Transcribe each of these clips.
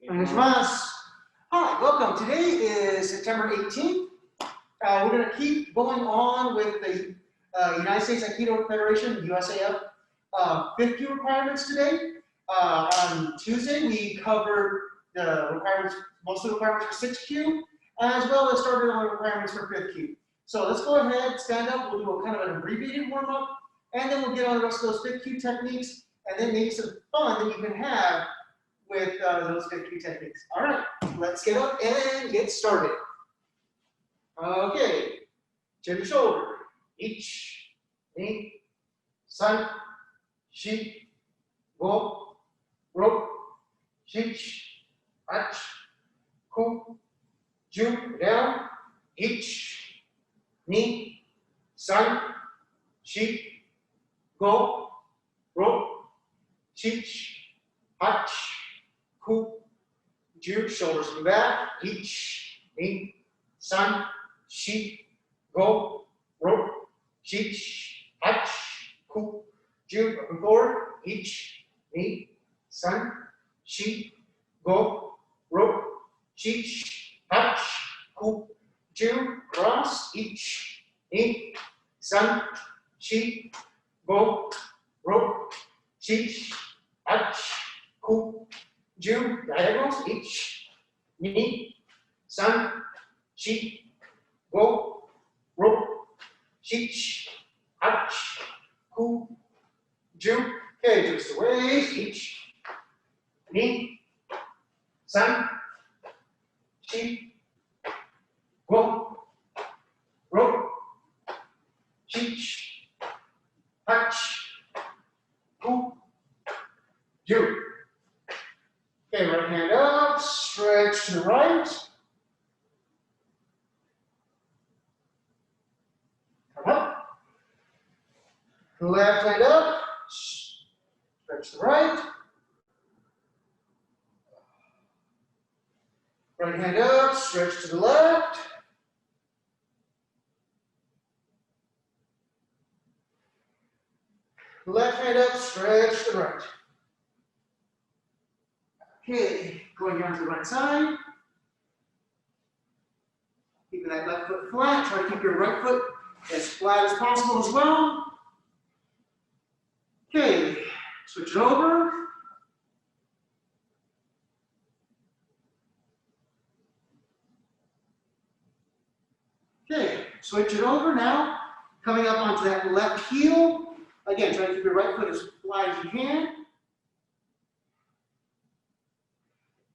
Konnichiwa. Hi, welcome. Today is September 18th. We're going to keep going on with the United States Aikido Federation, USAF, 5Q requirements today. On Tuesday, we covered the requirements, most of the requirements for 6Q, as well as started on the requirements for 5Q. So let's go ahead, stand up, we'll do a kind of an abbreviated warm-up, and then we'll get on the rest of those 5Q techniques, and then maybe some fun that you can have with those 5Q techniques. All right, let's get up and get started. Okay, chin to shoulder. 1, 2, 3, 4, 5, 6, 7, 8, 9, 10. Down. 1, 2, 3, 4, 5, 6, 8, 9, 10. Shoulders come back. 1, 2, 3, 4, 5, 6, 8, 9, 10. Up and forward. 1, 2, 3, 4, 5, 6, 8, 9, 10. Cross. 1, 2, 3, 4, 5, 6, 8, 9, 10. Diagonals. 1, 2, 3, 4, 5, 6, 8, 9, 10. Okay, twist the waist. 1, 2, 3, 4, 5, 6, 8, 9, 10. Okay, right hand up, stretch to the right. Come up. Left hand up, stretch to the right. Right hand up, stretch to the left. Left hand up, stretch to the right. Okay, going down to the right side. Keeping that left foot flat. Try to keep your right foot as flat as possible as well. Okay, switch it over. Okay, switch it over now. Coming up onto that left heel. Again, try to keep your right foot as flat as you can.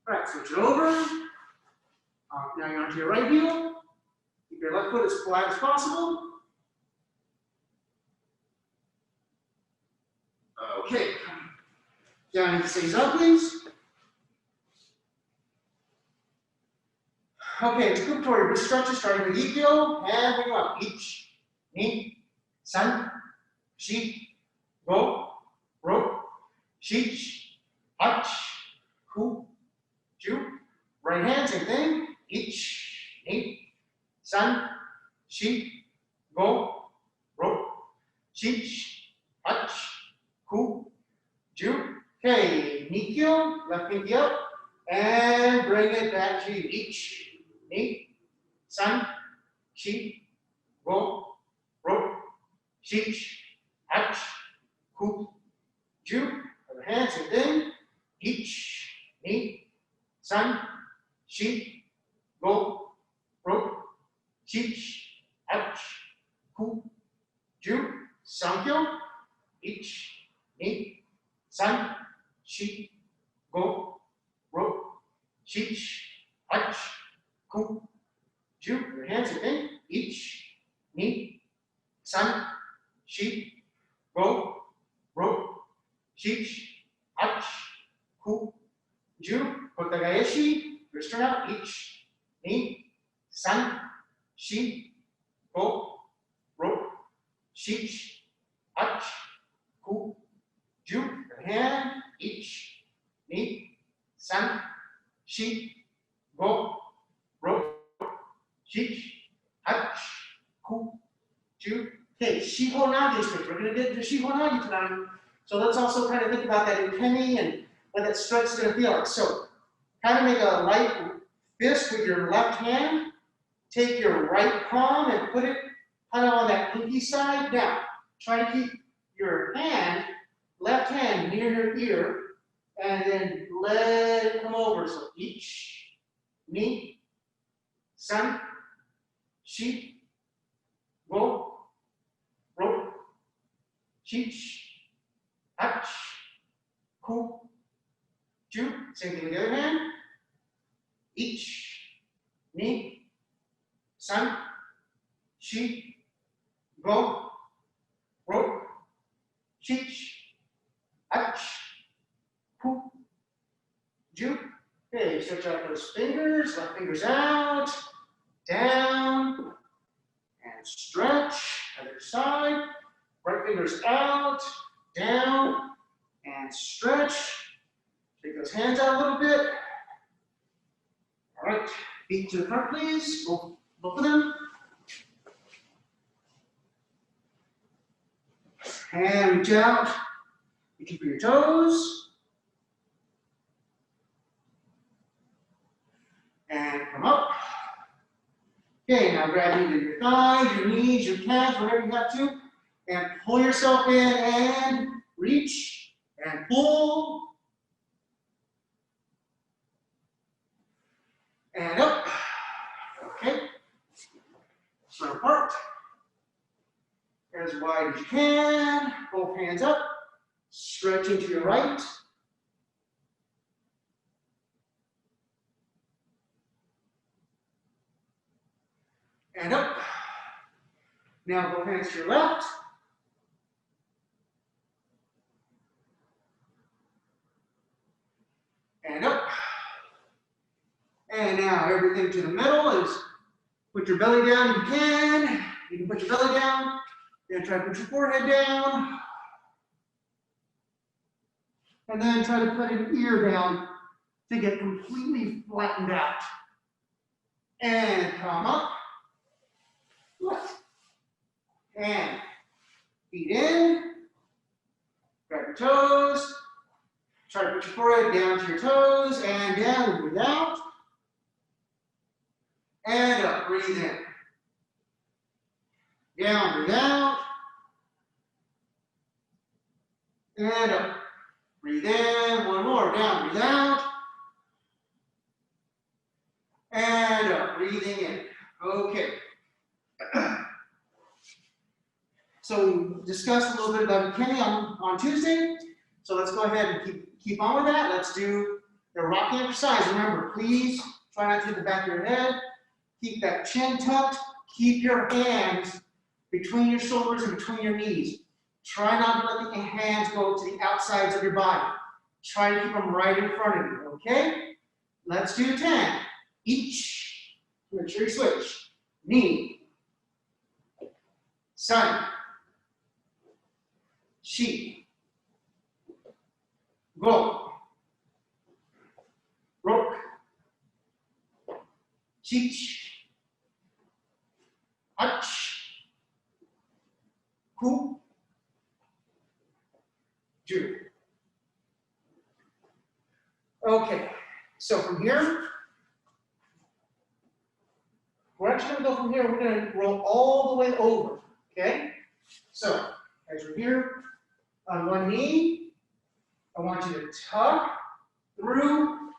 All right, switch it over. Now you're onto your right heel. Keep your left foot as flat as possible. Okay, down into stays up, please. Okay, tekubitori, wrist stretches starting with ikkyo, and bring up. 1, 2, 3, 4, 5, 6, 8, 9, 10. Right hand, same thing. 1, 2, 3, 4, 5, 6, 8, 9, 10. Okay, ikkyo, left pinky up, and bring it back to you. 1, 2, 3, 4, 5, 6, 8, 9, 10. Other hand, same thing. 1, 2, 3, 4, 5, 6, 8, 9, 10. Sankyo. 1, 2, 3, 4, 5, 6, 8, 9, 10. Your hands again. 1, 2, 3, 4, 5, 6, 8, 9, 10. Kote gaeshi. Wrist turn out. 1, 2, 3, 4, 5, 6, 8, 9, 10. Your hand. 1, 2, 3, 4, 5, 6, 8, 9, 10. Okay, shihonage stretch. We're going to get to shihonage tonight. So let's also kind of think about that ukemi and what that stretch is going to feel like. So kind of make a light fist with your left hand. Take your right palm and put it kind of on that pinky side. Now, try to keep your hand, left hand near your ear, and then let it come over. So ich, ni, san, shi, go, ro, chich, hach, ku, ju. Same thing with the other hand. Ich, ni, san, shi, go, ro, chich, hach, ku, ju. Okay, stretch out those fingers, left fingers out, down, and stretch. Other side, right fingers out, down, and stretch. Take those hands out a little bit. All right, feet to the front, please. Both of them. And reach out. Reach for your toes. And come up. Okay, now grab either your thighs, your knees, your calves, whatever you got to, and pull yourself in and reach and pull. And up. Okay. Spread apart. As wide as you can. Both hands up. Stretching to your right. And up. Now both hands to your left. And up. And now everything to the middle is put your belly down if you can. You can put your belly down. Then try to put your forehead down. And then try to put an ear down to get completely flattened out. And come up. Lift. And feet in. Grab your toes. Try to put your forehead down to your toes and down, breathe out. And up, breathe in. Down, breathe out. And up. Breathe in, one more, down, breathe out. And up, breathing in. Okay. So we discussed a little bit about ukemi on Tuesday. So let's go ahead and keep on with that. Let's do the rocking exercise. Remember, please try not to hit the back of your head. Keep that chin tucked. Keep your hands between your shoulders and between your knees. Try not to let the hands go to the outsides of your body. Try to keep them right in front of you, okay? Let's do 10. Each. Make sure you switch. Ni. San. Shi. Go. Rok. Chich. Ach. Ku. Ju. Okay, so from here, we're actually going to go from here, we're going to roll all the way over, okay? So, as you're here on one knee, I want you to tuck through,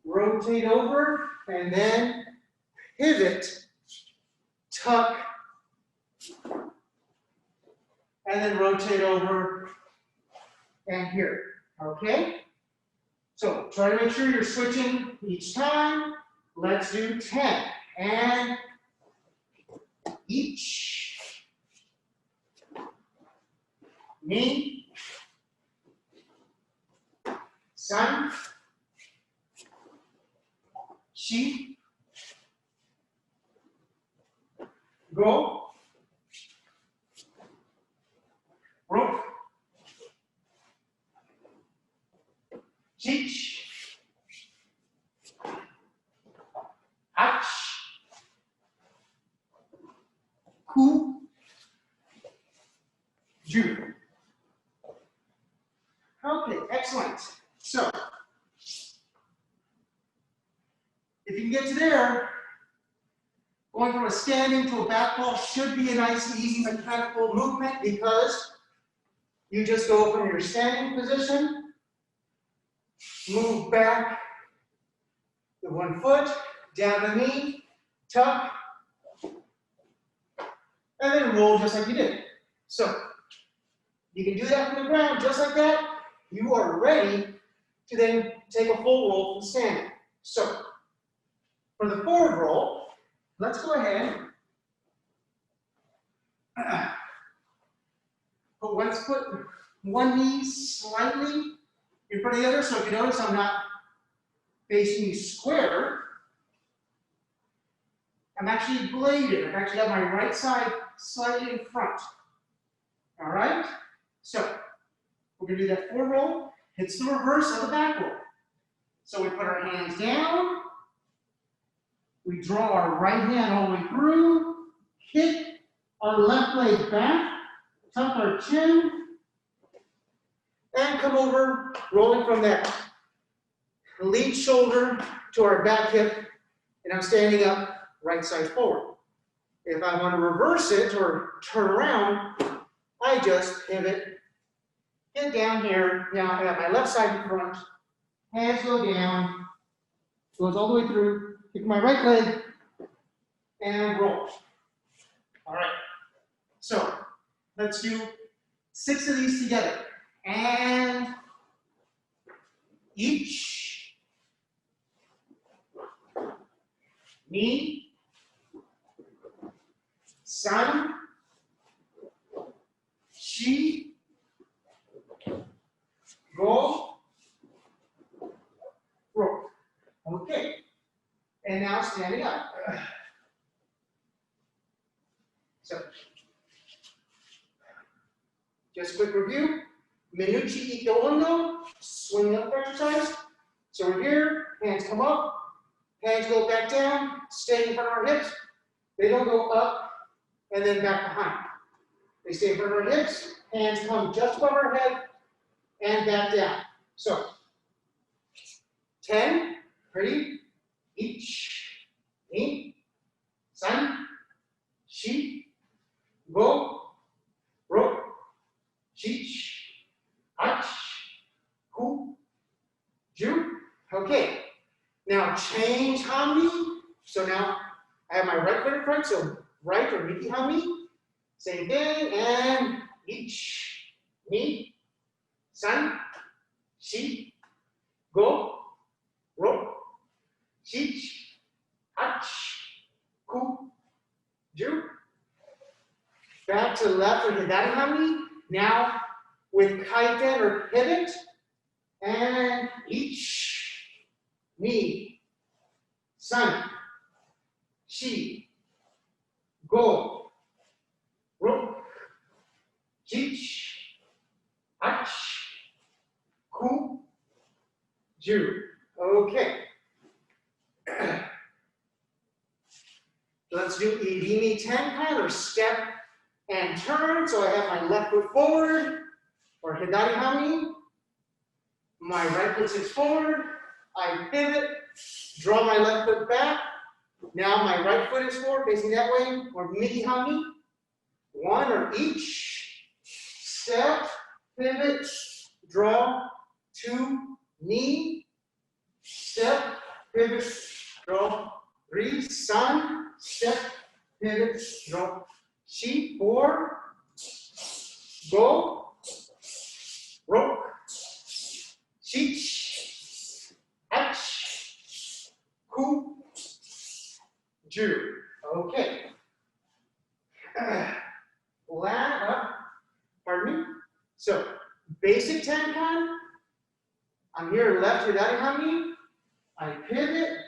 rotate over, and then pivot, tuck, and then rotate over and here, okay? So try to make sure you're switching each time. Let's do 10. And each. Ni. San. Shi. Go. Rope. Chich. Ach. Ku. Ju. Okay, excellent. So, get to there, going from a standing to a back ball should be a nice, easy mechanical movement because you just go from your standing position, move back the one foot, down the knee, tuck, and then roll just like you did. So, you can do that from the ground just like that. You are ready to then take a full roll from standing. So, for the forward roll, let's go ahead. Let's put one knee slightly in front of the other. So if you notice, I'm not facing you square. I'm actually bladed. I actually have my right side slightly in front. All right? So we're going to do that forward roll. It's the reverse of the back roll. So we put our hands down. We draw our right hand all the way through. Kick our left leg back. Tuck our chin. And come over, rolling from that lead shoulder to our back hip. And I'm standing up, right side forward. If I want to reverse it or turn around, I just pivot, get down here. Now I have my left side in front, hands go down, goes all the way through, kick my right leg, and roll. All right, so let's do 6 of these together. And each, knee, san, shi, go, roll. Okay. And now standing up. So, just quick review. Menuchi ikkyo undo, swing up exercise. So we're here, hands come up, hands go back down, stay in front of our hips. They don't go up and then back behind. They stay in front of our hips, hands come just above our head, and back down. So, 10, ready? Each, ni, san, shi, go, ro, chich, ach, ku, ju. Okay. Now change hami. So now I have my right foot in front, so right or miki hami. Same thing, and each, ni, san, shi, go, ro, chich, ach, ku, ju. Back to the left or hidari hami. Now with kaiten or pivot, and each, ni, san, shi, go, ro, chich, ach, ku, ju. Okay. Let's do irimi tenkan or step and turn. So I have my left foot forward or hidari hami. My right foot sits forward. I pivot, draw my left foot back. Now my right foot is forward, facing that way, or miki hami. One or each. Step, pivot, draw, 2, knee. Step, pivot, draw, 3, san. Step, pivot, draw, shi, 4. Go, ro, chich, ach, ku, ju. Okay. Flat up, pardon me. So, basic tenkan. I'm here left hidari hami. I pivot,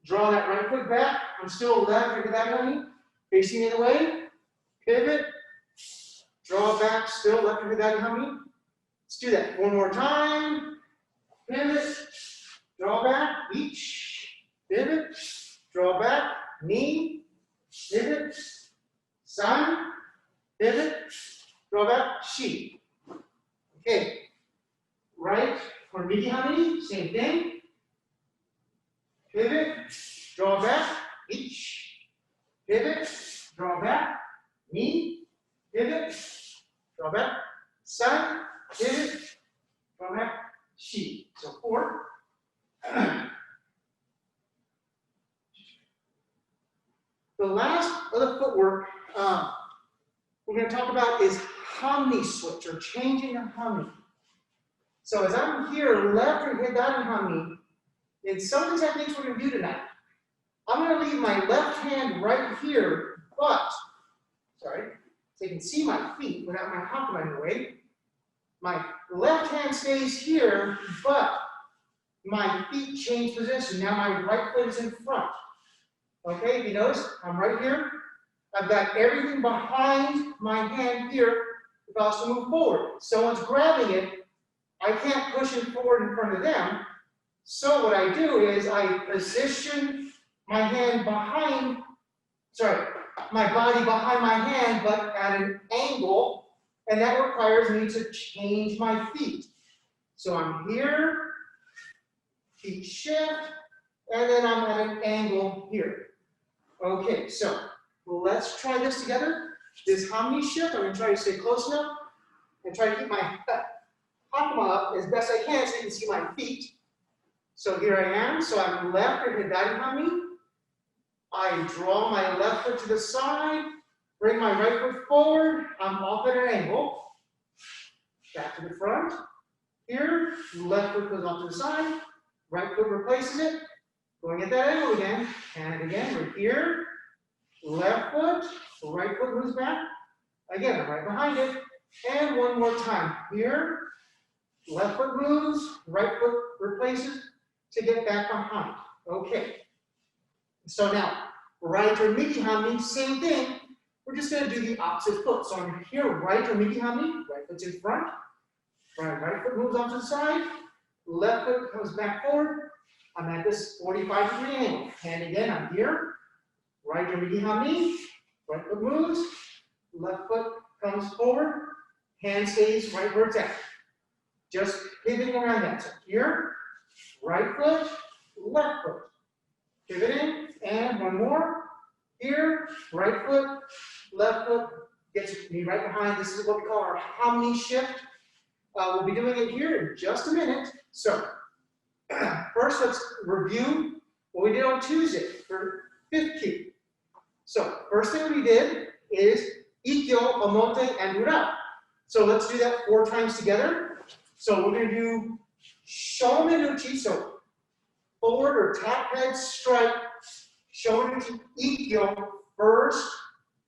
draw that right foot back. I'm still left hidari hami, facing the other way. Pivot, draw back, still left hidari hami. Let's do that one more time. Pivot, draw back, each, pivot, draw back, knee, pivot, san, pivot, draw back, shi. Okay, right for miki hami, same thing. pivot, draw back, each, pivot, draw back, knee, pivot, draw back, side, pivot, draw back, shi. So 4. The last of the footwork we're going to talk about is hamni switch, or changing the hamni. So as I'm here, left or hidari hamni, in some of the techniques we're going to do tonight, I'm going to leave my left hand right here, but, sorry, so you can see my feet without my hakama in the way. My left hand stays here, but my feet change position. Now my right foot is in front. Okay, if you notice, I'm right here. I've got everything behind my hand here if I was to move forward. Someone's grabbing it. I can't push it forward in front of them. So what I do is I position my hand behind, my body behind my hand, but at an angle, and that requires me to change my feet. So I'm here, feet shift, and then I'm at an angle here. Okay, so let's try this together. This hamni shift, I'm going to try to stay close enough and try to keep my hakama up as best I can so you can see my feet. So here I am. So I'm left or hidari hamni. I draw my left foot to the side, bring my right foot forward. I'm off at an angle. Back to the front. Here, left foot goes off to the side. Right foot replaces it. Going at that angle again. And again, we're here. Left foot, right foot moves back. Again, I'm right behind it. And one more time. Here, left foot moves, right foot replaces to get back behind. Okay. So now, right or miki hamni, same thing. We're just going to do the opposite foot. So I'm here, right or miki hamni, right foot's in front. Right foot moves off to the side. Left foot comes back forward. I'm at this 45-degree angle. And again, I'm here. Right or miki hamni. Right foot moves. Left foot comes forward. Hand stays right where it's at. Just pivoting around that. So here, right foot, left foot. Pivoting, and one more. Here, right foot, left foot, gets me right behind. This is what we call our hamni shift. We'll be doing it here in just a minute. So, first let's review what we did on Tuesday for 5th kyu. So, first thing we did is ikkyo, omote, and ura. So let's do that 4 times together. So we're going to do shomenuchi, so forward or tap head strike, shomenuchi, ikkyo, first,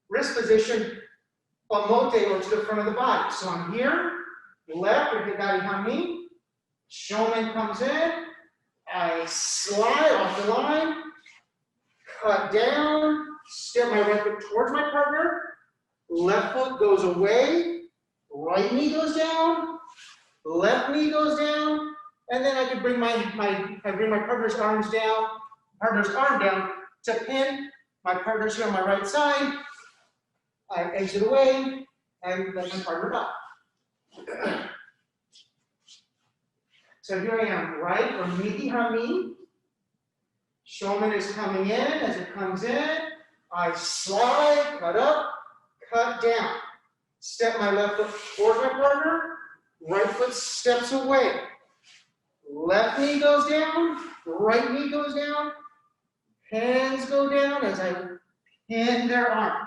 wrist position, omote, or to the front of the body. So I'm here, left or hidari hamni, shomen comes in, I slide off the line, cut down, step my right foot towards my partner, left foot goes away, right knee goes down, left knee goes down, and then I can bring my partner's arm down to pin. My partner's here on my right side. I exit away and let my partner up. So here I am, right or miki hamni. Shomen is coming in. As it comes in, I slide, cut up, cut down. Step my left foot towards my partner. Right foot steps away. Left knee goes down. Right knee goes down. Hands go down as I pin their arm.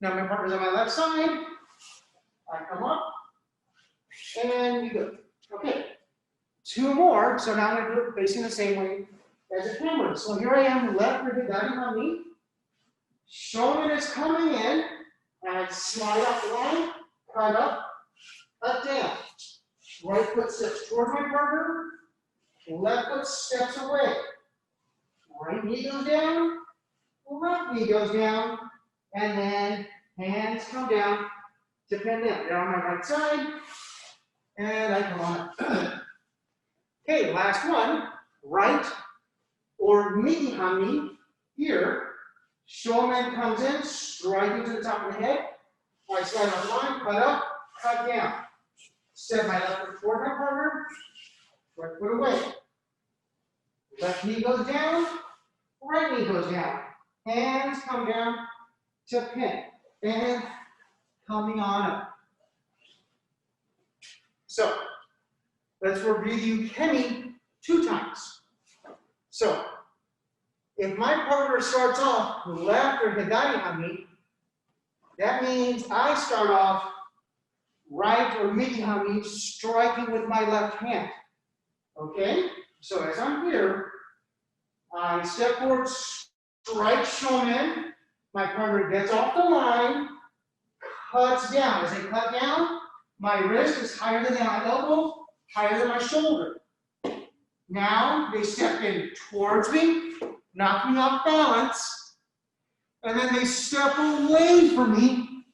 Now my partner's on my left side. I come up. And we go. Okay. 2 more. So now I'm going to do it facing the same way as the camera. So here I am, left or hidari hamni. Shomen is coming in. And I slide off the line, cut up, cut down. Right foot steps toward my partner. Left foot steps away. Right knee goes down. Left knee goes down. And then hands come down to pin them. They're on my right side. And I come on up. Okay, last one. Right or miki hamni. Here. Shomen comes in, striking to the top of the head. I slide on the line, cut up, cut down. Step my left foot toward my partner, right foot away. Left knee goes down, right knee goes down. Hands come down to pin. And coming on up. So, let's review the ukemi 2 times. So, if my partner starts off left or hidari on me, that means I start off right or midi on me, striking with my left hand. Okay? So as I'm here, I step forward, strike shomen. My partner gets off the line, cuts down. As I cut down, my wrist is higher than my elbow, higher than my shoulder. Now they step in towards me, knock me off balance, and then they step away from me,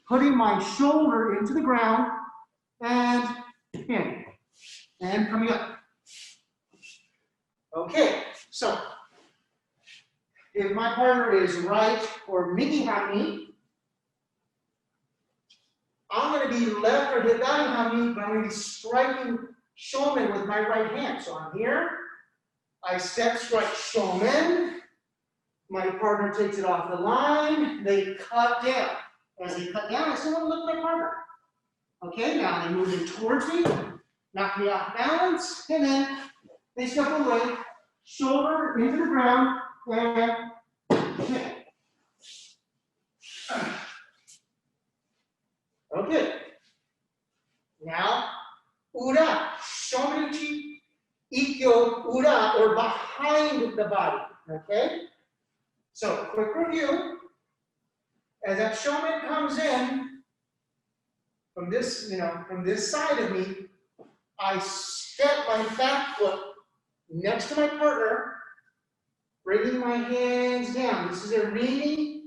putting my shoulder into the ground and pin, and coming up. Okay, so if my partner is right or midi me, I'm going to be left or hidari me, but I'm going to be striking shomen with my right hand. So I'm here, I step, strike shomen, my partner takes it off the line, they cut down. As they cut down, I still want to look at my partner. Okay, now they move in towards me, knock me off balance, and then they step away, shoulder into the ground, and hit. Okay. Now, ura, shomenuchi, ikkyo, ura, or behind the body. Okay? So, quick review. As that shomen comes in from this, from this side of me, I step my back foot next to my partner, bringing my hands down. This is a rini,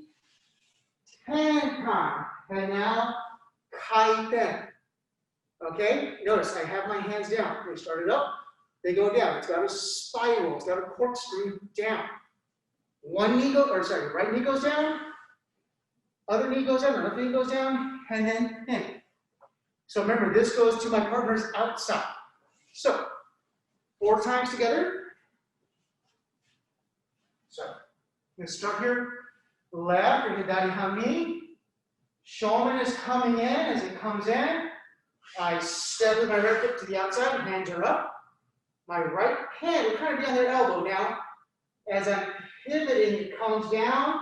tenkan, and now kaiten. Okay? Notice I have my hands down. They started up, they go down. It's got a spiral, it's got a corkscrew down. Right knee goes down, other knee goes down, left knee goes down, and then in. So remember, this goes to my partner's outside. So, 4 times together. So, let's start here. Left, or hidari hami. Shomen is coming in. As it comes in, I step with my right foot to the outside, hands are up. My right hand will kind of be on their elbow now. As I'm pivoting, it comes down.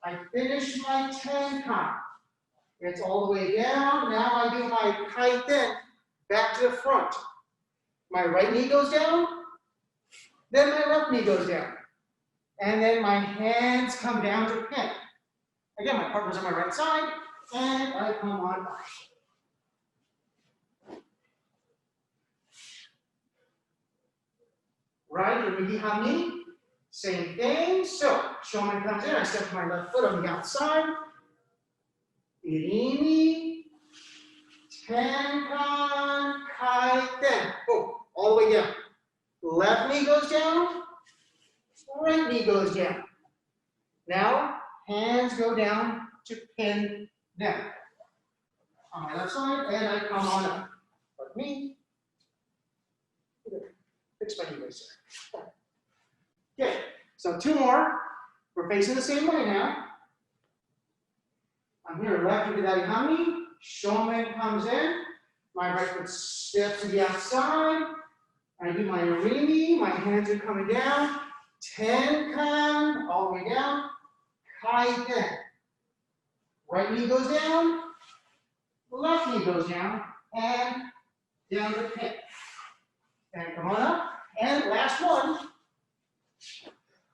I finish my tenkan. It's all the way down. Now I do my kaiten back to the front. My right knee goes down, then my left knee goes down. And then my hands come down to pin. Again, my partner's on my right side, and I come on by. Right, or midi hami, same thing. So, shomen comes in, I step my left foot on the outside. Irimi, tenkan, kaiten. Oh, all the way down. Left knee goes down, right knee goes down. Now, hands go down to pin down. On my left side, and I come on up. Pardon me. Fix my knee brace there. Okay, so 2 more. We're facing the same way now. I'm here, left hidari hami. Shomen comes in. My right foot steps to the outside. I do my irimi. My hands are coming down. Tenkan, all the way down. Kaiten. Right knee goes down. Left knee goes down. And down the pin. And come on up. And last one.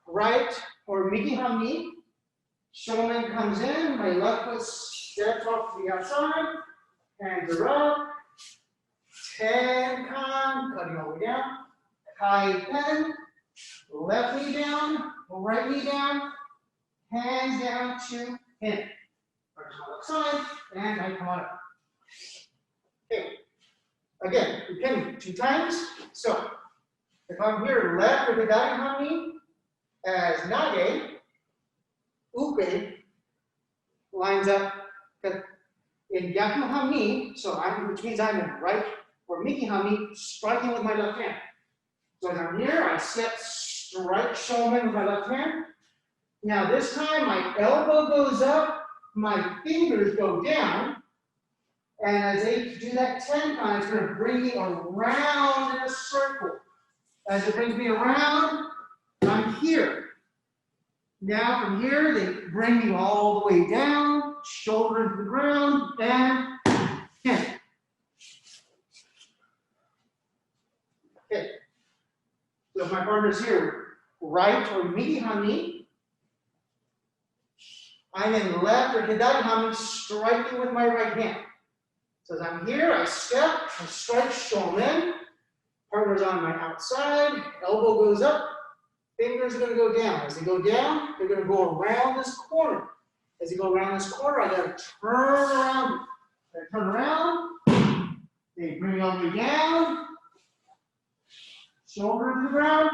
Right or midi hami. Shomen comes in. My left foot steps off to the outside. Hands are up. Tenkan, cutting all the way down. Kaiten. Left knee down. Right knee down. Hands down to pin. First on the left side. And I come on up. Okay. Again, ukemi 2 times. So, if I'm here left with the hidari hami as nage, uke lines up in yaku hami, so which means I'm in right, or miki hami, striking with my left hand. So down here, I step strike shomen with my left hand. Now this time, my elbow goes up, my fingers go down, and as I do that 10 times, it's going to bring me around in a circle. As it brings me around, I'm here. Now from here, they bring me all the way down, shoulder to the ground, and 10. Okay. So if my partner's here, right or midi hami, I'm in left or hidari hami, striking with my right hand. So as I'm here, I step, I strike shomen, partner's on my outside, elbow goes up, fingers are going to go down. As they go down, they're going to go around this corner. As you go around this corner, I got to turn around. I turn around, they bring me all the way down, shoulder to the ground,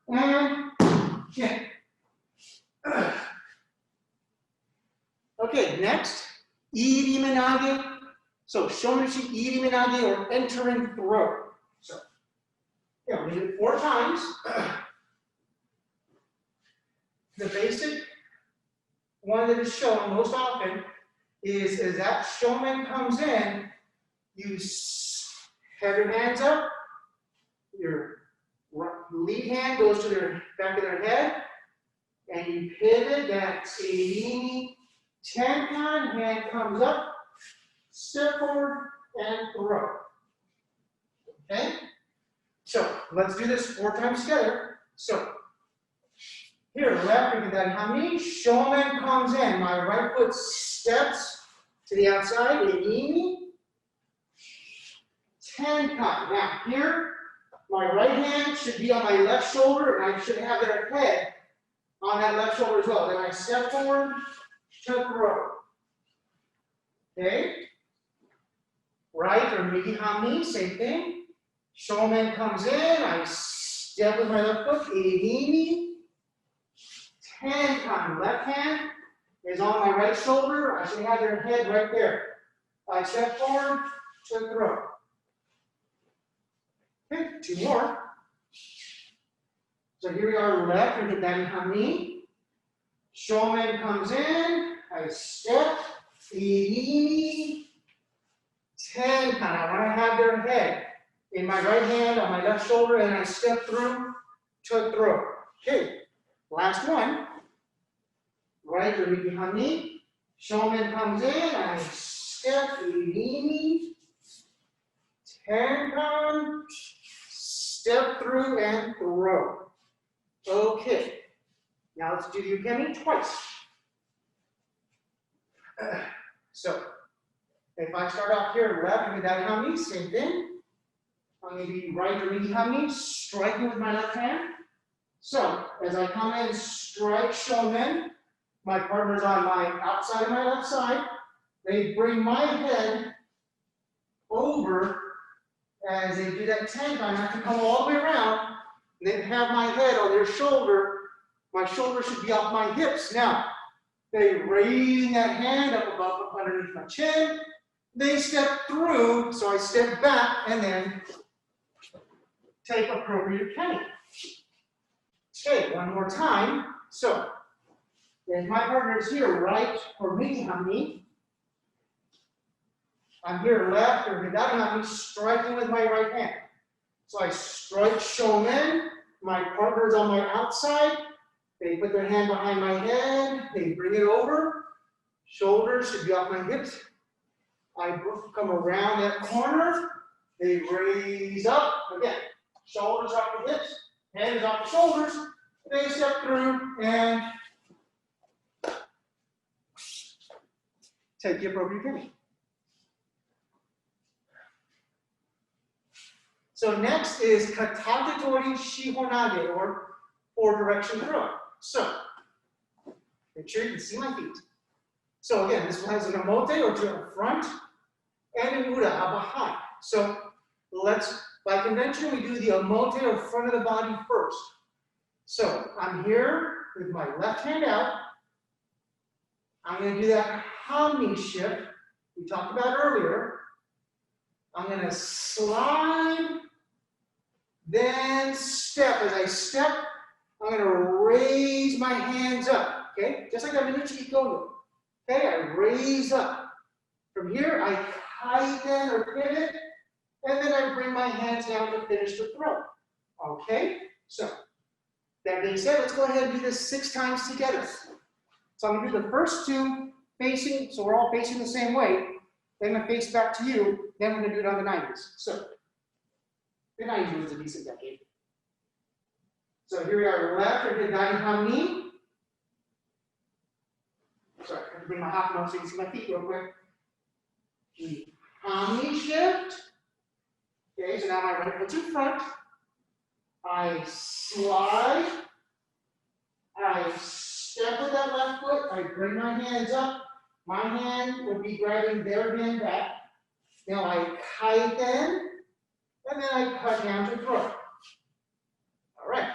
and chin. Okay, next, iriminage. So shomenuchi, iriminage, or entering throw. So, yeah, we did it 4 times. The basic one that is shown most often is as that shomen comes in, you have your hands up, your lead hand goes to the back of their head, and you pivot that irimi tenkan, hand comes up, step forward, and throw. Okay? So let's do this 4 times together. So here, left hidari hami, shomen comes in. My right foot steps to the outside, irimi, tenkan. Now here, my right hand should be on my left shoulder, and I should have their head on that left shoulder as well. Then I step forward to throw. Okay? Right or midi hami, same thing. Shomen comes in, I step with my left foot, irimi, tenkan. Left hand is on my right shoulder. I should have their head right there. I step forward to throw. Okay, 2 more. So here we are, left or hidari hami. Shomen comes in, I step, irimi, tenkan. I want to have their head in my right hand on my left shoulder, and I step through to throw. Okay, last one. Right or midi hami. Shomen comes in, I step, irimi, tenkan, step through and throw. Okay, now let's do the ukemi twice. So, if I start off here, left hidari hami, same thing. I'm going to be right or midi hami, striking with my left hand. So, as I come in, strike shomen, my partner's on my outside of my left side. They bring my head over as they do that 10 times. I have to come all the way around. They have my head on their shoulder. My shoulder should be off my hips. Now, they raise that hand up above underneath my chin. They step through, so I step back and then take appropriate ukemi. Okay, one more time. So, if my partner is here, right or midi hami, I'm here left or hidari hami, striking with my right hand. So I strike shomen, my partner's on my outside, they put their hand behind my head, they bring it over, shoulders should be off my hips. I come around that corner, they raise up, again, shoulders off the hips, hands off the shoulders, they step through and take the appropriate ukemi. So next is katatetori shihonage, or 4-direction throw. So, make sure you can see my feet. So again, this one has an omote, or to the front, and an ura, behind. So by convention, we do the omote, or front of the body first. So I'm here with my left hand out. I'm going to do that hami shift we talked about earlier. I'm going to slide then step. As I step, I'm going to raise my hands up, okay? Just like iriminage ikkyo. Okay, I raise up. From here, I kaiten or pivot, and then I bring my hands down to finish the throw. Okay, so that being said, let's go ahead and do this 6 times together. So I'm going to do the first 2 facing, so we're all facing the same way. Then I'm going to face back to you, then we're going to do it on the 90s. So, the 90s was a decent decade. So here we are, left, or good hami. Sorry, I have to bring my half note so you can see my feet real quick. Hami shift. Okay, so now my right foot's in front. I slide. I step with that left foot. I bring my hands up. My hand would be grabbing their hand back. Now I kaiten, and then I cut down to throw. All right.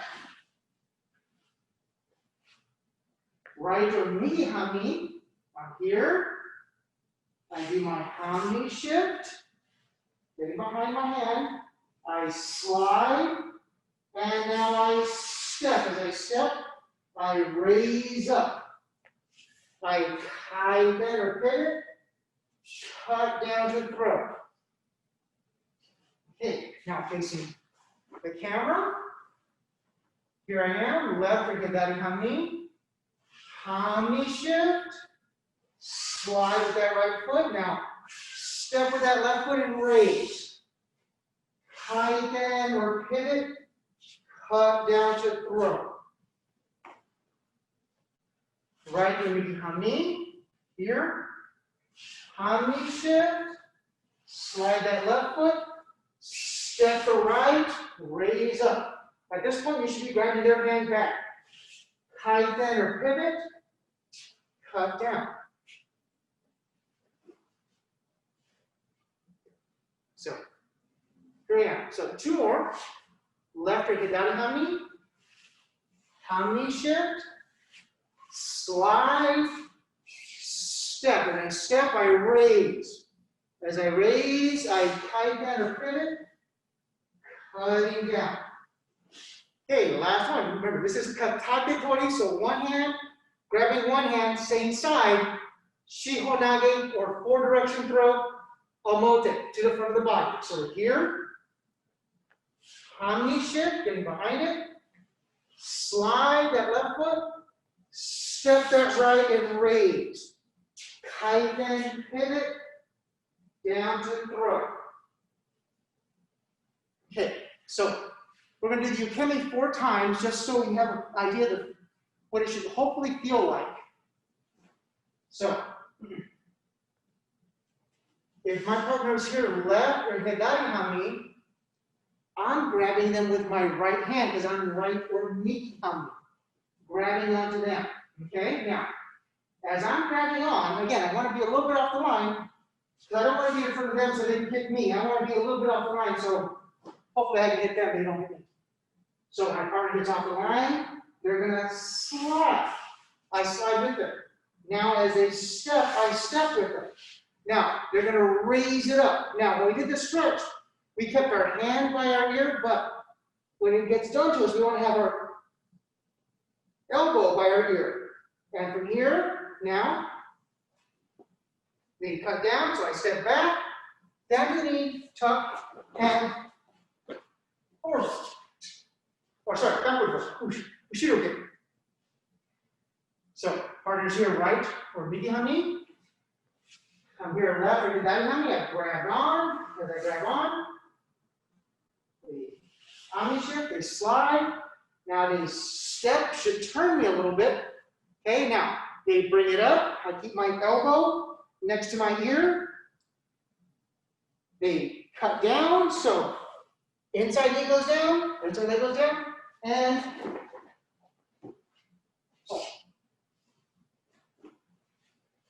Right or knee hami. I'm here. I do my hami shift. Getting behind my hand. I slide. And now I step. As I step, I raise up. I kaiten or pivot. Cut down to throw. Okay, now facing the camera. Here I am, left or gedari hami. Hami shift. Slide with that right foot. Now, step with that left foot and raise. Kaiten or pivot. Cut down to throw. Right knee hami. Here. Hami shift. Slide that left foot. Step the right. Raise up. At this point, you should be grabbing their hand back. Kaiten or pivot. Cut down. So, here I am. So 2 more. Left or gedari hami. Hami shift. Slide. Step. And I step, I raise. As I raise, I kaiten or pivot. Cutting down. Okay, last one. Remember, this is katatetori, so one hand, grabbing one hand, same side, shihonage, or 4-direction throw, omote, to the front of the body. So here, hami shift, getting behind it, slide that left foot, step that right and raise, kaiten, pivot, down to throw. Okay, so we're going to do the ukemi 4 times just so you have an idea of what it should hopefully feel like. So, if my partner is here left or gedari hami, I'm grabbing them with my right hand because I'm right or miki hami. Grabbing onto them. Okay, now, as I'm grabbing on, again, I want to be a little bit off the line because I don't want to be in front of them so they can hit me. I want to be a little bit off the line so hopefully I can hit them, they don't hit me. So my partner gets off the line, they're gonna slide. I slide with them. Now as they step, I step with them. Now they're gonna raise it up. Now when we did the stretch, we kept our hand by our ear, but when it gets done to us, we want to have our elbow by our ear. And from here, now, they cut down, so I step back, down to the knee, tuck, and force. Or sorry, backward force. Ushiro kick. So, partners here, right or miki hami. I'm here left or gedari hami. I grab on. As I grab on, the hami shift, they slide. Now they step, should turn me a little bit. Okay, now they bring it up. I keep my elbow next to my ear. They cut down, so inside knee goes down, outside leg goes down, and oh.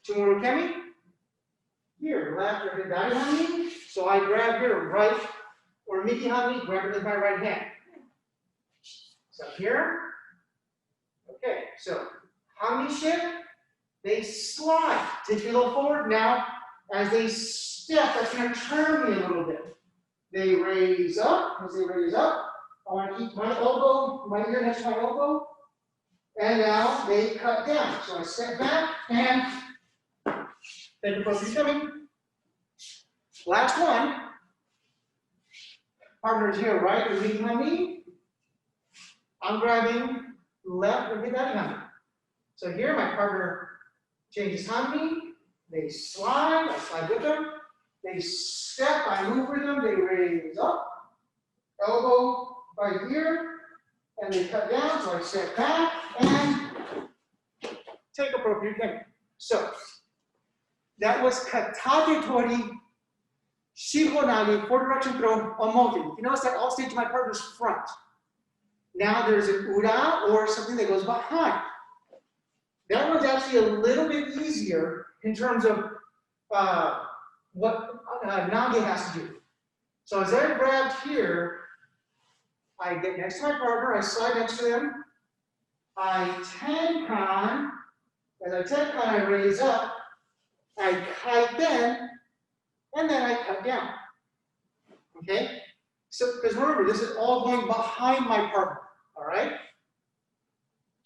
2 more ukemi. Here, left or gedari hami. So I grab here, right or miki hami, grab it with my right hand. So here, okay, so hami shift, they slide, take me a little forward. Now, as they step, that's going to turn me a little bit. They raise up, as they raise up, I want to keep my elbow, my ear next to my elbow. And now they cut down. So I step back and tekubitori coming. Last one. Partners here, right? You're leaning on me. I'm grabbing left or hidari. So here my partner changes hami. They slide, I slide with them. They step, I move with them. They raise up. Elbow right here. And they cut down, so I step back and take appropriate thing. So that was katatetori, shihonage, four direction throw, omote. You notice that all stage my partner's front. Now there's an ura or something that goes behind. That one's actually a little bit easier in terms of what nage has to do. So as I grabbed here, I get next to my partner, I slide next to them, I tenkan, as I tenkan, I raise up, I kaiten, and then I cut down. Okay? So, because remember, this is all going behind my partner, all right?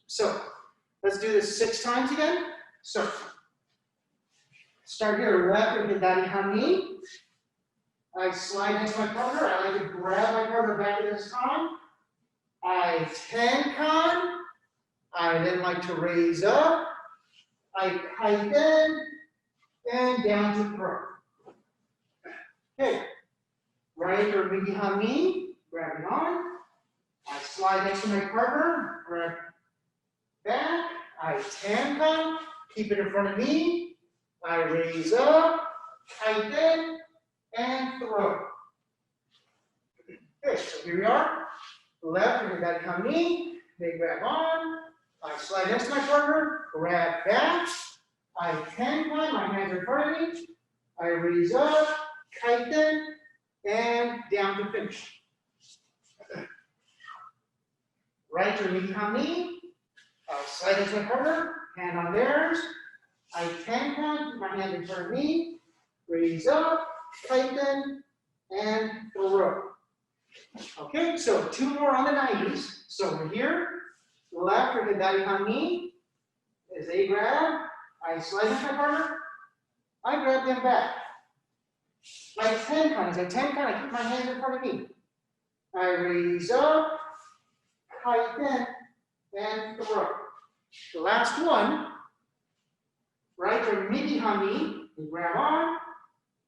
So, let's do this 6 times again. So, start here, left or hidari hami. I slide next to my partner. I like to grab my partner back at this time. I tenkan. I then like to raise up. I kaiten and down to throw. Okay. Right or migi hami. Grab it on. I slide next to my partner. Grab back. I tenkan. Keep it in front of me. I raise up. Kaiten. And throw. Okay, so here we are. Left, and we got hami. They grab on. I slide next to my partner. Grab back. I tenkan. My hands are in front of me. I raise up. Kaiten. And down to finish. Right or migi hami. I slide next to my partner. Hand on theirs. I tenkan. My hands in front of me. Raise up. Kaiten and throw. Okay, so 2 more on the 90s. So we're here, left or hidari hami. As they grab, I slide with my partner. I grab them back. I tenkan. As I tenkan, I keep my hands in front of me. I raise up, kaiten, and throw. The last one, right or migi hami. We grab on.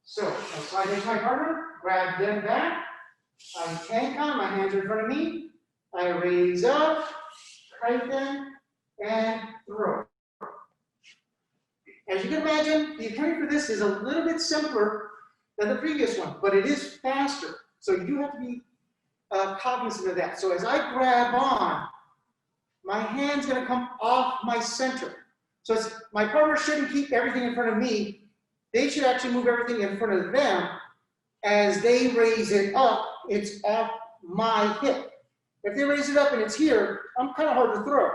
So, I slide into my partner, grab them back, I tenkan, my hands are in front of me, I raise up, kaiten, and throw. As you can imagine, the ukemi for this is a little bit simpler than the previous one, but it is faster. So you do have to be cognizant of that. So as I grab on, my hand's gonna come off my center. So my partner shouldn't keep everything in front of me. They should actually move everything in front of them. As they raise it up, it's off my hip. If they raise it up and it's here, I'm kind of hard to throw.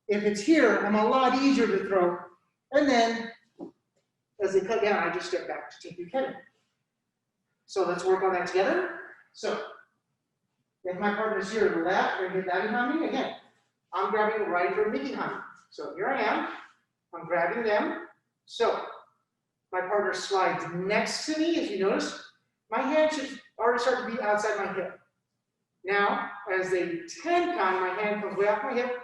If it's here, I'm a lot easier to throw. And then, as they cut down, I just step back to take ukemi. So let's work on that together. So, if my partner's here left or hidari hami, again, I'm grabbing right or migi hami. So here I am, I'm grabbing them. So, my partner slides next to me, as you notice. My hand should already start to be outside my hip. Now, as they tenkan, my hand comes way off my hip.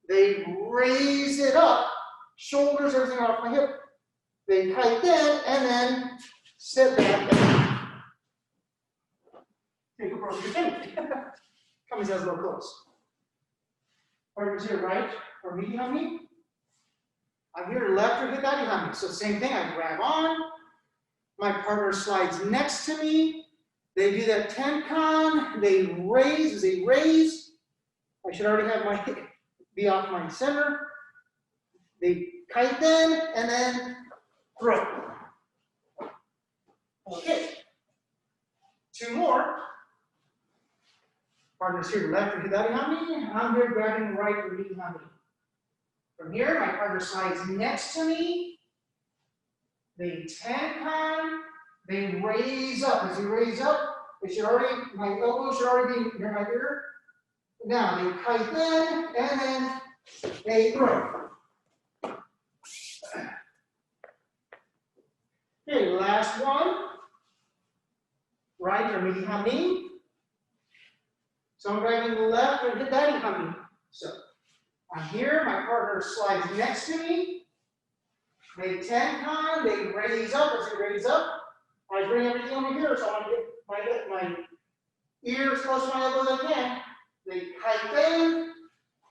They raise it up, shoulders, everything off my hip. They kaiten, and then step back. Take a broken thing. Comes as a little close. Partners here, right? Or migi hami. I'm here left or hidari hami. So same thing, I grab on. My partner slides next to me. They do that tenkan. They raise. As they raise, I should already have my hip be off my center. They kaiten and then throw. Okay. 2 more. Partners here left or hidari hami. I'm here grabbing right or migi hami. From here, my partner slides next to me. They tenkan. They raise up. As you raise up, it should already, my elbow should already be near my ear. Now they kaiten, and then they throw. Okay, last one. Right or iriminage. So I'm driving left or iriminage. So I'm here, my partner slides next to me. They tenkan, they raise up. As they raise up, I bring everything over here, so I want to get my ear as close to my elbow as I can. They kaiten,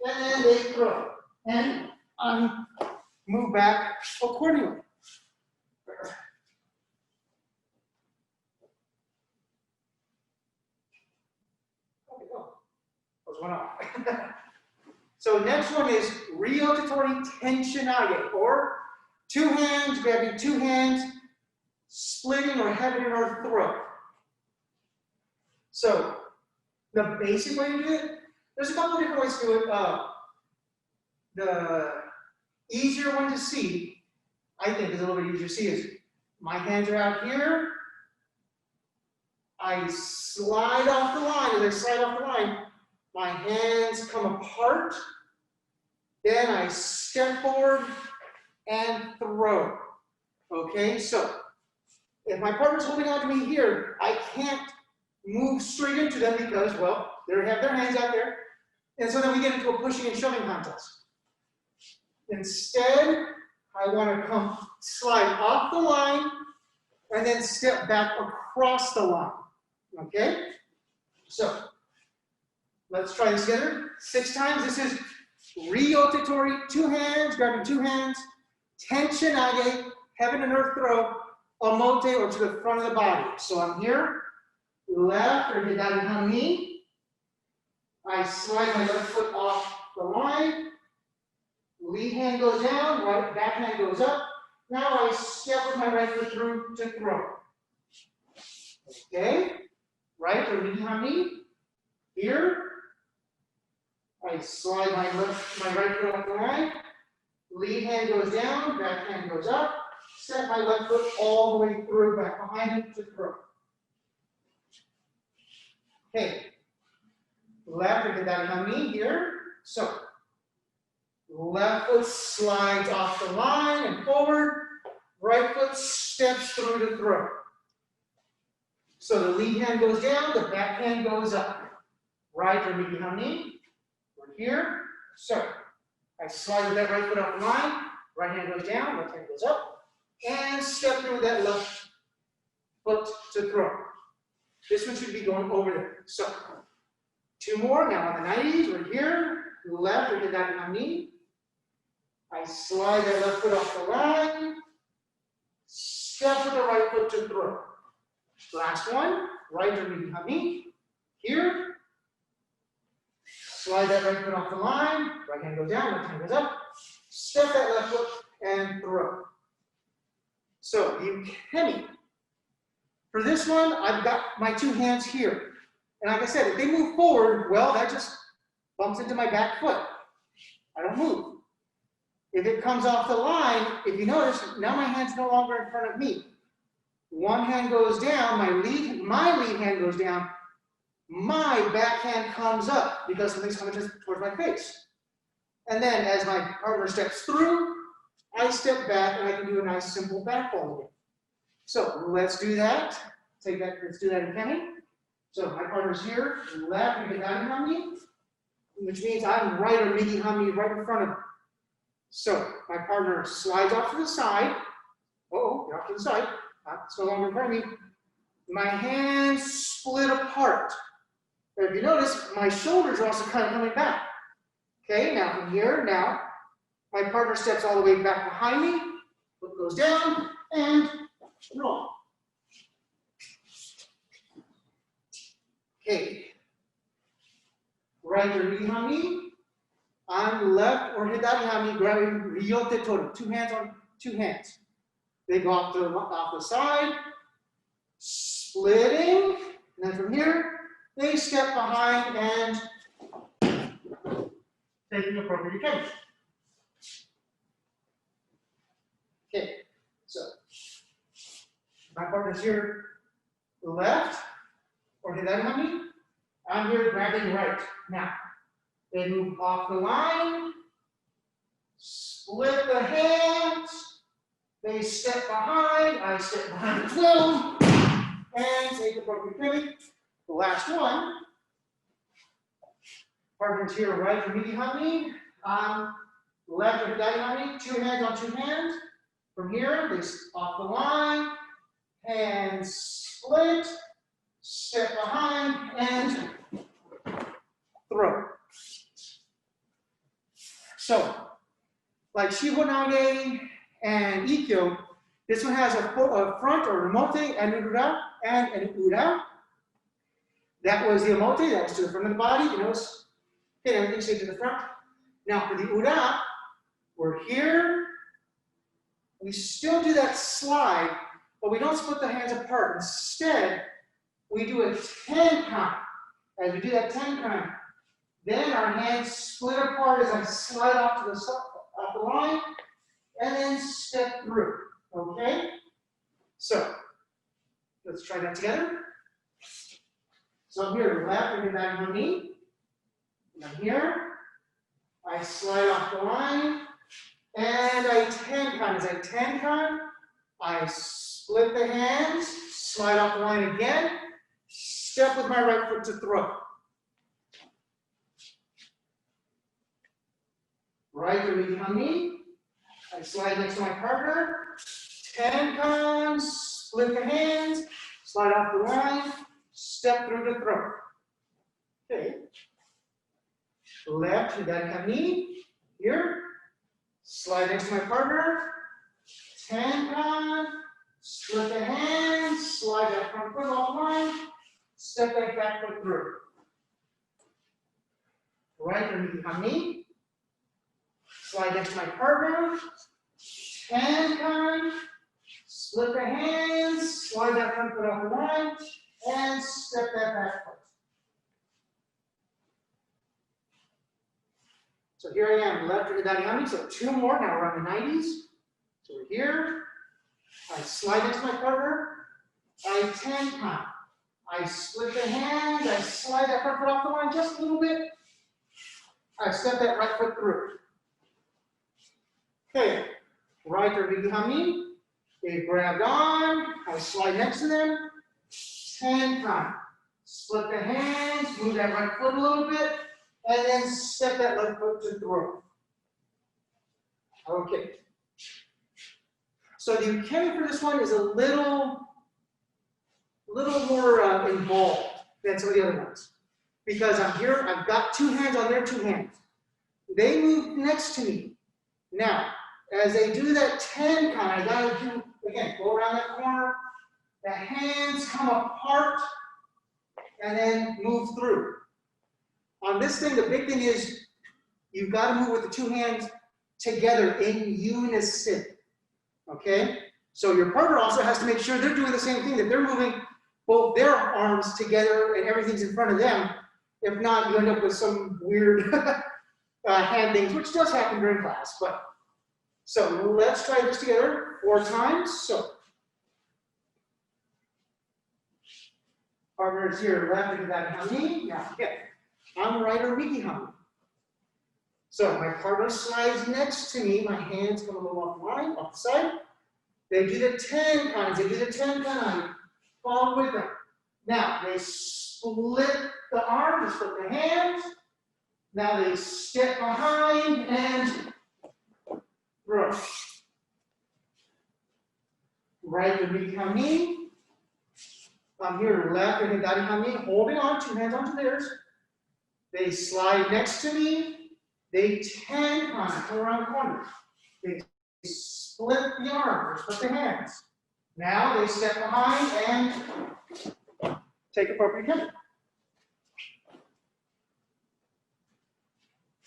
and then they throw. And I move back accordingly. Those went off. So next one is ryotetori tenchinage, or two hands, grabbing two hands, splitting or head in our throat. So the basic way to do it, there's a couple of different ways to do it. The easier one to see, I think is a little bit easier to see, is my hands are out here. I slide off the line. As I slide off the line, my hands come apart. Then I step forward and throw. Okay, so if my partner's holding on to me here, I can't move straight into them because, well, they have their hands out there. And so then we get into a pushing and shoving contest. Instead, I want to come slide off the line and then step back across the line. Okay? So let's try this together 6 times. This is ryotetori, 2 hands, grabbing 2 hands, tenchinage, heaven and earth throw, omote, or to the front of the body. So I'm here, left or iriminage. I slide my left foot off the line. Lead hand goes down, right back hand goes up. Now I step with my right foot through to throw. Okay, right or iriminage. Here, I slide my right foot off the line. Lead hand goes down, back hand goes up. Step my left foot all the way through, back behind it to throw. Okay, left or iriminage here. So, left foot slides off the line and forward. Right foot steps through to throw. So the lead hand goes down, the back hand goes up. Right or iriminage. We're here. So I slide with that right foot off the line. Right hand goes down, left hand goes up. And step through that left foot to throw. This one should be going over there. So 2 more. Now on the 90s, we're here. Left or iriminage. I slide that left foot off the line. Step with the right foot to throw. Last one, right or iriminage. Here. Slide that right foot off the line. Right hand goes down, left hand goes up. Step that left foot and throw. So, ukemi. For this one, I've got my 2 hands here. And like I said, if they move forward, well, that just bumps into my back foot. I don't move. If it comes off the line, if you notice, now my hand's no longer in front of me. One hand goes down, my lead hand goes down, my back hand comes up because something's coming towards my face. And then as my partner steps through, I step back and I can do a nice simple back fold again. So let's do that. Let's do that in ukemi. So my partner's here, left and iriminage, which means I'm right or iriminage right in front of him. So my partner slides off to the side. Uh-oh, you're off to the side. It's no longer in front of me. My hands split apart. But if you notice, my shoulders are also kind of coming back. Okay, now from here, now my partner steps all the way back behind me. Foot goes down and roll. Okay. Right or iriminage. I'm left or iriminage, grabbing ryotetori. 2 hands on 2 hands. They go off the side, splitting, and then from here, they step behind and taking appropriate ukemi. Okay, so my partner's here left or iriminage. I'm here grabbing right. Now, They move off the line, split the hands, they step behind, I step behind as well, and take the appropriate ukemi. The last one, partners here, right for miki hami, left for dai hami, 2 hands on 2 hands. From here, they off the line, hands split, step behind, and throw. So, like shihonage and ikkyo, this one has a front or omote and an ura. That was the omote, that was to the front of the body. You notice, okay, everything stays to the front. Now for the ura, we're here. We still do that slide, but we don't split the hands apart. Instead, we do a tenkan. As we do that tenkan, then our hands split apart as I slide off to the line, and then step through. Okay? So, let's try that together. So I'm here, left, and back on me. And I'm here. I slide off the line, and I tenkan. As I tenkan, I split the hands, slide off the line again, step with my right foot to throw. Right to ikemi. I slide next to my partner, tenkan, split the hands, slide off the line, step through the throw. Okay. Left to ikemi. Here. Slide next to my partner, tenkan, split the hands, slide that front foot off line, step that back foot through. Right to ikemi. Slide next to my partner, tenkan, split the hands, slide that front foot off the line, and step that back foot. So here I am, left to the ikemi. So 2 more, now we're on the 90s. So we're here, I slide next to my partner, I tenkan, I split the hands, I slide that front foot off the line just a little bit, I step that right foot through. Okay, right or ikemi, they grabbed on, I slide next to them, tenkan, split the hands, move that right foot a little bit, and then step that left foot to throw. Okay. So the ukemi for this one is a little more involved than some of the other ones. Because I'm here, I've got 2 hands on their 2 hands. They move next to me. Now, as they do that tenkan, I gotta do, again, go around that corner, the hands come apart, and then move through. On this thing, the big thing is, you've gotta move with the 2 hands together in unison. Okay? So your partner also has to make sure they're doing the same thing, that they're moving both their arms together and everything's in front of them. If not, you end up with some weird hand things, which does happen during class. But so let's try this together 4 times. So partners here, left to that ikemi. Now again, I'm right or miki hami. So my partner slides next to me, my hands come a little off the line, off the side. They do the tenkan, I follow with them. Now they split the arms, they split the hands. Now they step behind and throw. Right to ikemi. I'm here, left to ikemi, holding on, 2 hands onto theirs. They slide next to me. They tenkan, come around the corner. They split the arms, split the hands. Now they step behind and take appropriate ukemi.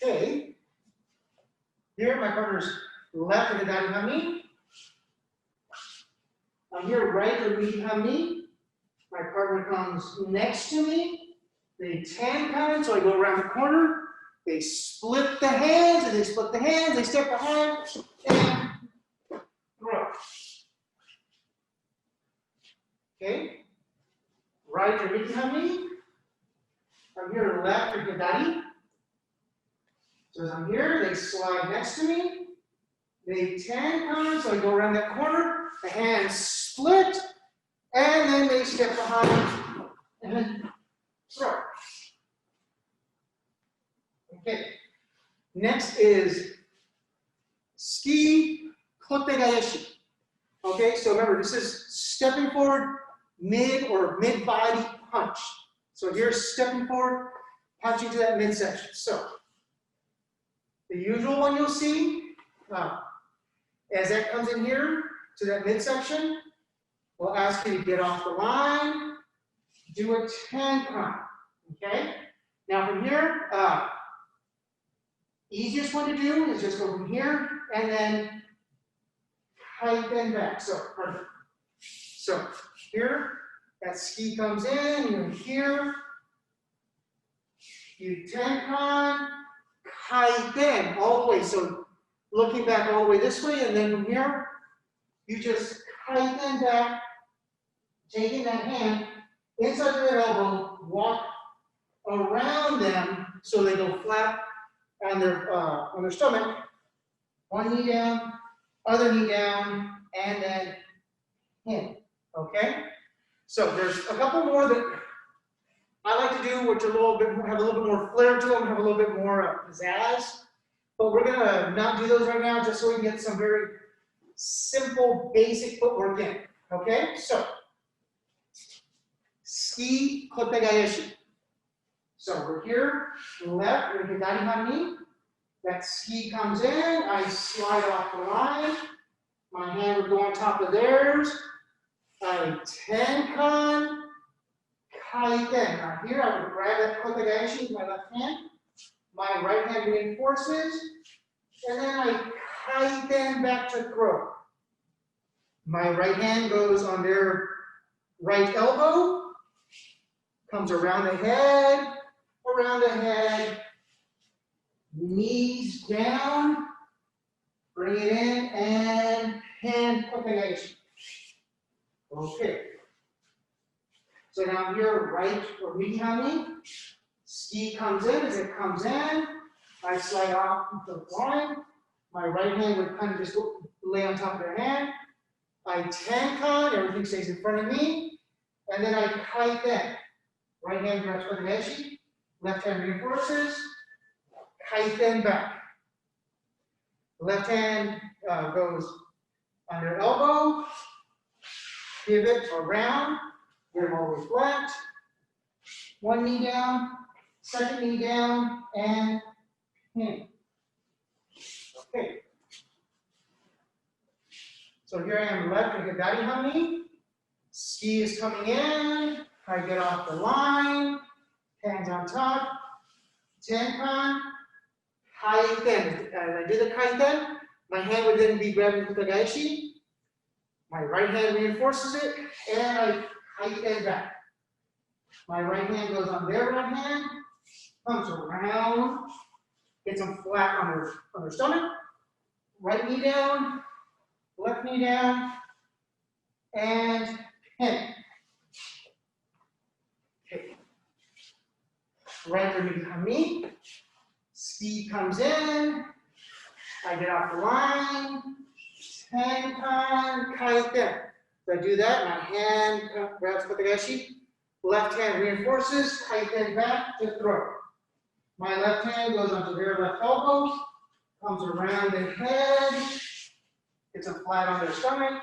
Okay. Here, my partner's left to the ikemi. I'm here, right to ikemi. My partner comes next to me. They tenkan, so I go around the corner. They split the hands, and they split the hands. They step behind and throw. Okay. Right to ikemi. I'm here, left to kedari. So as I'm here, they slide next to me. They tenkan, so I go around that corner. The hands split, and then they step behind and then throw. Okay. Next is ski kote gaeshi. Okay, so remember, this is stepping forward, mid body punch. So here's stepping forward, punching to that midsection. So the usual one you'll see, as that comes in here to that midsection, we'll ask you to get off the line, do a tenkan. Okay? Now from here, easiest one to do is just go from here and then kaiten back. So perfect. So here, that ski comes in, you're here, you tenkan, kaiten all the way. So looking back all the way this way, and then from here, you just kaiten back, taking that hand inside your elbow, walk around them so they go flat on their stomach. One knee down, other knee down, and then in. Okay? So there's a couple more that I like to do, which are have a little bit more flair to them, have a little bit more pizzazz. But we're gonna not do those right now, just so we can get some very simple, basic footwork in. Okay? So ski kote gaeshi. So we're here, left, we're hidari hami. That ski comes in, I slide off the line. My hand would go on top of theirs. I tenkan, kaiten. Now here I would grab that kote gaeshi with my left hand. My right hand reinforces. And then I kaiten back to throw. My right hand goes on their right elbow. Comes around the head. Knees down, bring it in, and hand kote gaeshi. Okay. So now here, right or midi-hami, ski comes in. As it comes in, I slide off into the line. My right hand would kind of just lay on top of their hand. I tenkan, everything stays in front of me, and then I kaiten. Right hand grabs kote gaeshi, left hand reinforces, kaiten back. Left hand goes on their elbow, pivot around, get them all the way flat. One knee down, second knee down, and in. Okay. So here I am left with hidari hami. Ski is coming in. I get off the line. Hands on top. Tenkan. Kaiten. As I do the kaiten, my hand would then be grabbing the gaeshi. My right hand reinforces it, and I kaiten back. My right hand goes on their right hand, comes around, gets them flat on their stomach. Right knee down, left knee down, and pin. Okay. Right or behind me. Ski comes in. I get off the line. Tenkan, kaiten. So I do that. My hand grabs kote gaeshi. Left hand reinforces. Kaiten back to throw. My left hand goes onto their left elbow. Comes around the head. Gets them flat on their stomach.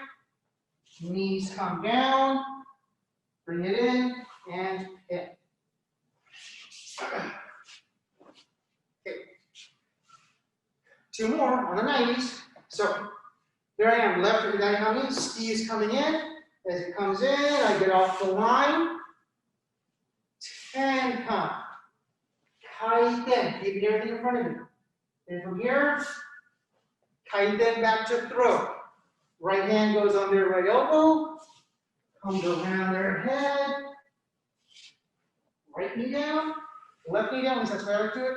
Knees come down. Bring it in and in. Okay. Two more on the 90s. So here I am, left with the hidari. Ski is coming in. As it comes in, I get off the line. Tenkan. Kaiten. Keeping everything in front of you. And from here, kaiten back to throw. Right hand goes on their right elbow. Comes around their head. Right knee down. Left knee down, at least that's the way I like to do it.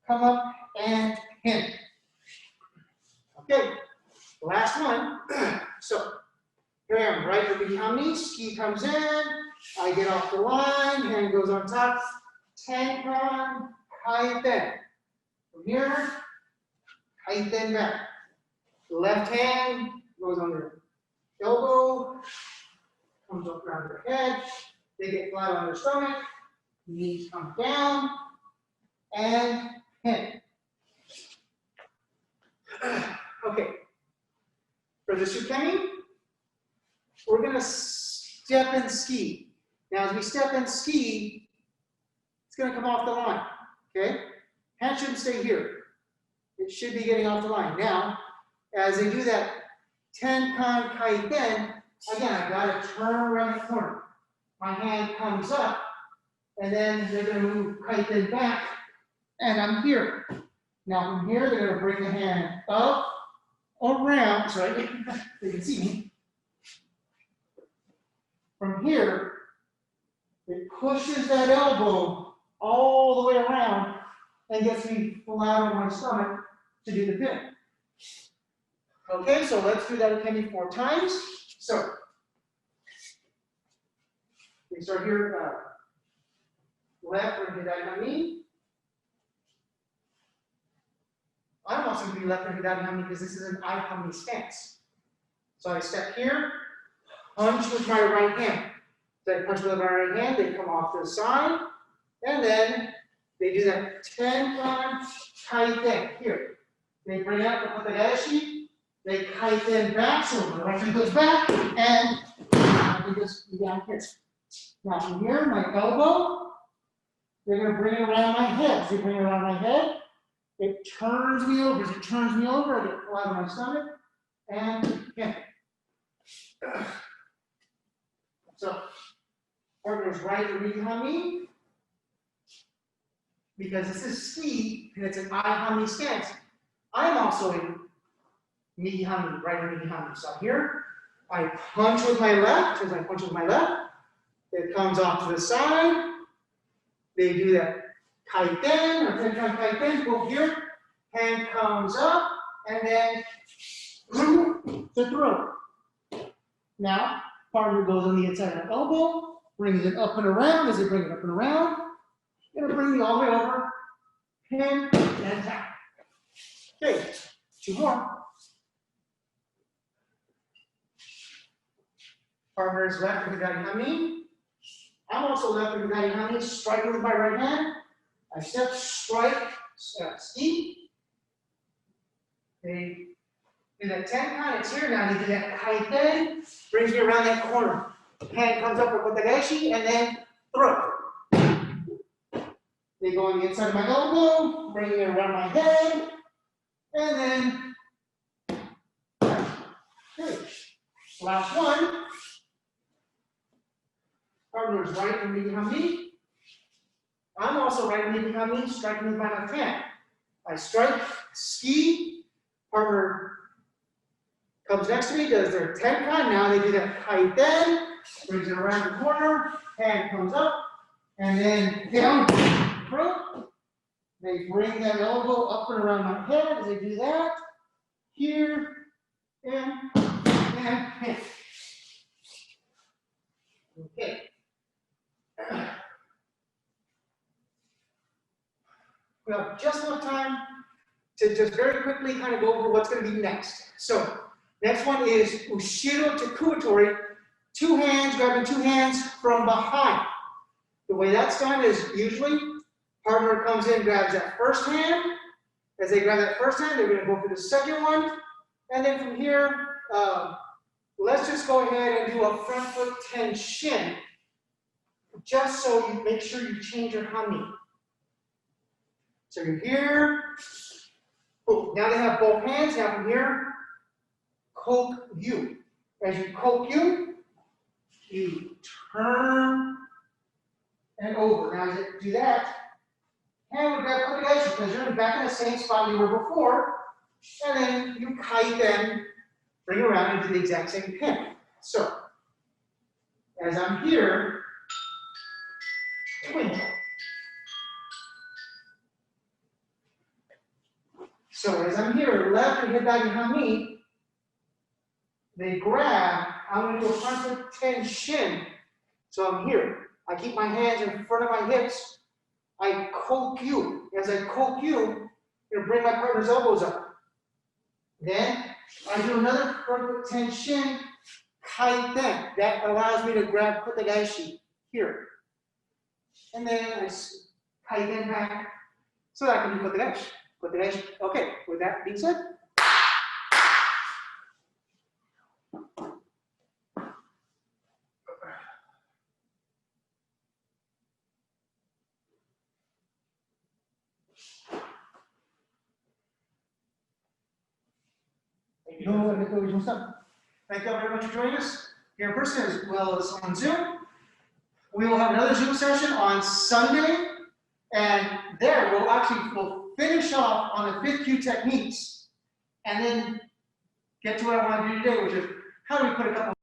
Come up and pin. Okay, last one. So here I am, right or behind me. Ski comes in. I get off the line. Hand goes on top. Tenkan, kaiten. From here, kaiten back. Left hand goes under elbow, comes up around their head. They get flat on their stomach. Knees come down and pin. Okay. For the ukemi, we're going to step and ski. Now, as we step and ski, it's going to come off the line. Okay? Hand shouldn't stay here. It should be getting off the line. Now, as they do that tenkan kaiten, again, I've got to turn around the corner. My hand comes up, and then they're going to move kaiten back, and I'm here. Now, from here, they're going to bring the hand up, around, sorry, you can see me. From here, it pushes that elbow all the way around and gets me flat on my stomach to do the pin. Okay, so let's do that ukemi 4 times. So, we start here, left or hidari hami. I'm also going to be left or hidari hami because this is an I-hami stance. So I step here, punch with my right hand. So I punch with my right hand, they come off to the side, and then they do that tenkan kaiten here. They bring out the kote gaeshi, they kaiten back, so the right hand goes back, and I just go down here. Now from here, my elbow, they're going to bring it around my head. So they bring it around my head, it turns me over. As it turns me over, I get flat on my stomach, and yeah. So, partner's right or hami, because this is ski and it's an I-hami stance. I'm also in hami, right or hami. So here, I punch with my left. As I punch with my left, it comes off to the side. They do that kaiten or tenkan kaiten. Go here, hand comes up, and then the throat. Now, partner goes on the inside of the elbow, brings it up and around. As they bring it up and around, it'll bring you all the way over, pin, and tap. Okay, 2 more. Partner's left with hidari hami. I'm also left with hidari hami, striking with my right hand. I step, strike, ski. They do that tenkan, it's here now. They do that kaiten, brings me around that corner. Hand comes up with kote gaeshi, and then throw. They go on the inside of my elbow, bring it around my head, and then. Okay. Last one. Partner's right and hami. I'm also right and hami, striking with my left hand. I strike, ski. Partner comes next to me, does their tenkan. Now they do that kaiten, brings it around the corner, hand comes up, and then down, throat. They bring that elbow up and around my head as they do that. Here, and hand. Okay. We have just enough time to just very quickly kind of go over what's going to be next. So, next one is ushiro tekubitori. 2 hands, grabbing 2 hands from behind. The way that's done is usually partner comes in, grabs that first hand. As they grab that first hand, they're going to go for the second one. And then from here, let's just go ahead and do a front foot tenchin, just so you make sure you change your hami. So you're here. Oh, now they have both hands. Now from here, kokyu. As you kokyu, you turn and over. Now as you do that, hand would grab kote gaeshi because you're back in the same spot you were before. And then you kaiten, bring around and do the exact same pin. So, as I'm here, twin. So as I'm here, left and hidari hami, they grab, I'm going to do a front foot tenchin. So I'm here. I keep my hands in front of my hips. I kokyu. As I kokyu, I'm gonna bring my partner's elbows up. Then I do another front foot tenshin kaiten. That allows me to grab kote gaeshi here. And then I kaiten back so that I can do kote gaeshi. Kote gaeshi. Okay, with that being said, thank you all very much for joining us here in person as well as on Zoom. We will have another Zoom session on Sunday, and there we'll finish off on the 5th Q techniques, and then get to what I want to do today, which is how do we put a couple